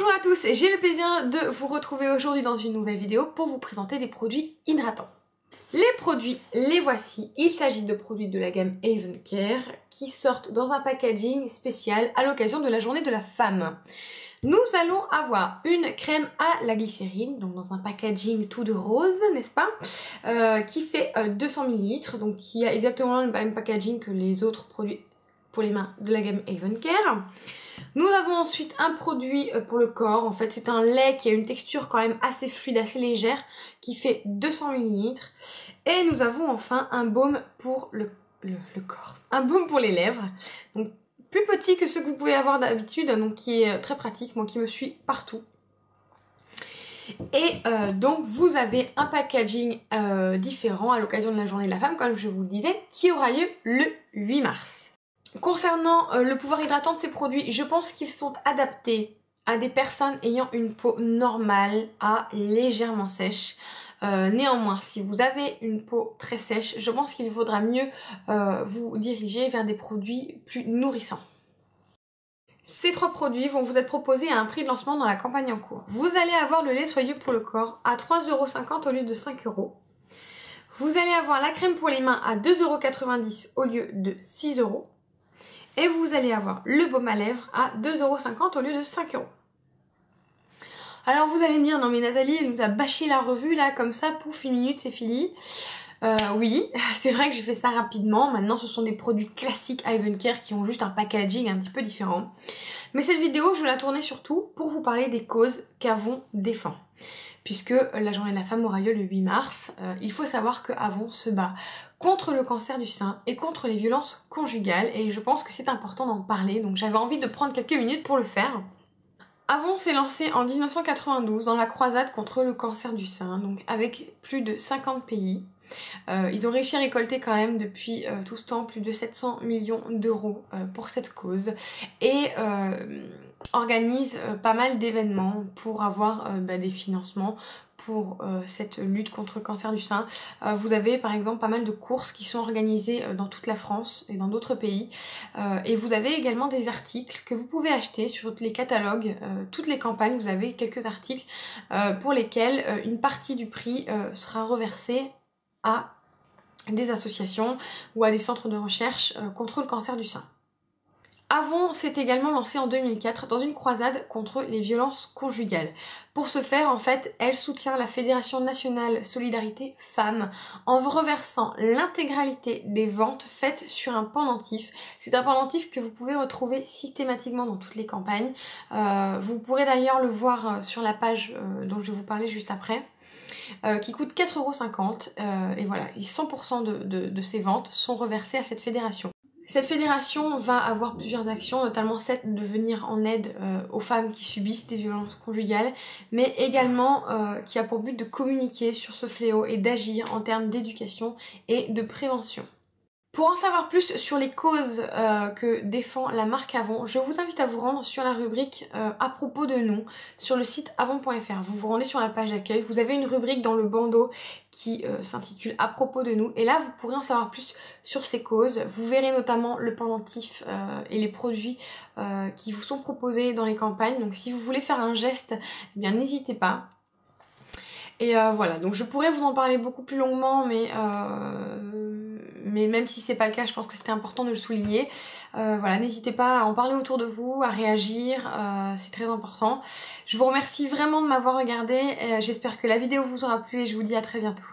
Bonjour à tous, j'ai le plaisir de vous retrouver aujourd'hui dans une nouvelle vidéo pour vous présenter des produits hydratants. Les produits, les voici. Il s'agit de produits de la gamme Haven Care qui sortent dans un packaging spécial à l'occasion de la journée de la femme. Nous allons avoir une crème à la glycérine, donc dans un packaging tout de rose, n'est-ce pas, qui fait 200 ml, donc qui a exactement le même packaging que les autres produits pour les mains de la gamme Haven Care. Nous avons ensuite un produit pour le corps, en fait c'est un lait qui a une texture quand même assez fluide, assez légère, qui fait 200 ml. Et nous avons enfin un baume pour le corps, un baume pour les lèvres, donc plus petit que ce que vous pouvez avoir d'habitude, donc qui est très pratique, moi qui me suis partout. Et donc vous avez un packaging différent à l'occasion de la journée de la femme, comme je vous le disais, qui aura lieu le 8 mars. Concernant le pouvoir hydratant de ces produits, je pense qu'ils sont adaptés à des personnes ayant une peau normale à légèrement sèche. Néanmoins, si vous avez une peau très sèche, je pense qu'il faudra mieux vous diriger vers des produits plus nourrissants. Ces trois produits vont vous être proposés à un prix de lancement dans la campagne en cours. Vous allez avoir le lait soyeux pour le corps à 3,50 € au lieu de 5 €. Vous allez avoir la crème pour les mains à 2,90 € au lieu de 6 €. Et vous allez avoir le baume à lèvres à 2,50 € au lieu de 5 €. Alors vous allez me dire, non mais Nathalie, elle nous a bâché la revue là, comme ça, pouf, une minute, c'est fini. Oui, c'est vrai que j'ai fait ça rapidement. Maintenant, ce sont des produits classiques Haven Care qui ont juste un packaging un petit peu différent. Mais cette vidéo, je la tournais surtout pour vous parler des causes qu'Avon défend. Puisque la journée de la femme aura lieu le 8 mars, il faut savoir que Avon se bat contre le cancer du sein et contre les violences conjugales, et je pense que c'est important d'en parler, donc j'avais envie de prendre quelques minutes pour le faire. Avon s'est lancé en 1992 dans la croisade contre le cancer du sein, donc avec plus de 50 pays. Ils ont réussi à récolter quand même depuis tout ce temps plus de 700 millions d'euros pour cette cause, et organisent pas mal d'événements pour avoir des financements pour cette lutte contre le cancer du sein. Vous avez par exemple pas mal de courses qui sont organisées dans toute la France et dans d'autres pays, et vous avez également des articles que vous pouvez acheter sur les catalogues, toutes les campagnes. Vous avez quelques articles pour lesquels une partie du prix sera reversée à des associations ou à des centres de recherche contre le cancer du sein. Avon s'est également lancé en 2004 dans une croisade contre les violences conjugales. Pour ce faire, en fait, elle soutient la Fédération Nationale Solidarité Femmes en reversant l'intégralité des ventes faites sur un pendentif. C'est un pendentif que vous pouvez retrouver systématiquement dans toutes les campagnes. Vous pourrez d'ailleurs le voir sur la page dont je vais vous parler juste après. Qui coûte 4,50 €, et voilà, et 100% de ces ventes sont reversées à cette fédération. Cette fédération va avoir plusieurs actions, notamment celle de venir en aide aux femmes qui subissent des violences conjugales, mais également qui a pour but de communiquer sur ce fléau et d'agir en termes d'éducation et de prévention. Pour en savoir plus sur les causes que défend la marque Avon, je vous invite à vous rendre sur la rubrique à propos de nous sur le site avon.fr. Vous vous rendez sur la page d'accueil, vous avez une rubrique dans le bandeau qui s'intitule à propos de nous, et là vous pourrez en savoir plus sur ces causes. Vous verrez notamment le pendentif et les produits qui vous sont proposés dans les campagnes, donc si vous voulez faire un geste, eh bien n'hésitez pas. Et voilà, donc je pourrais vous en parler beaucoup plus longuement, mais même si c'est pas le cas, je pense que c'était important de le souligner. Voilà, n'hésitez pas à en parler autour de vous, à réagir, c'est très important. Je vous remercie vraiment de m'avoir regardé, j'espère que la vidéo vous aura plu et je vous dis à très bientôt.